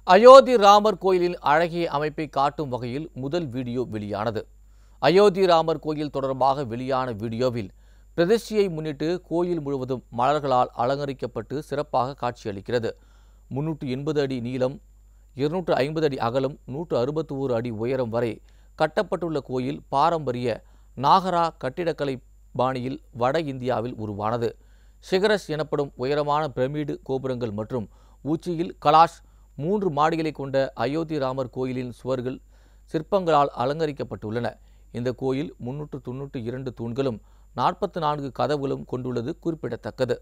அயோத்தி ராமர் கோயிலின் அழகிய அமைப்பை காட்டும் வகையில் முதல் வீடியோ வெளியானது. அயோத்தி ராமர் கோயில் தொடர்பாக வெளியான வீடியோவில் பிரதிஷ்டையை முன்னிட்டு கோயில் முழுவதும் மலர்களால் அலங்கரிக்கப்பட்டு சிறப்பாக காட்சியளிக்கிறது. 380 அடி நீளம், 250 அடி அகலம், 161 அடி உயரம் வரை கட்டப்பட்டுள்ள கோயில் பாரம்பரிய நாகரா கட்டிடக்கலை பாணியில் வட இந்தியாவில் உருவானது. சிகரஸ் எனப்படும் உயரமான பிரமிடு கோபுரங்கள் மற்றும் உச்சியில் கலாஷ் 3 மாடிகளை கொண்ட அயோத்தி ராமர் கோயிலின் சுவர்கள் சிற்பங்களால் அலங்கரிக்கப்பட்டுள்ளன. இந்த கோயில் 392 தூண்களும் 44 கதவுகளும் கொண்டுள்ளது குறிப்பிடத்தக்கது.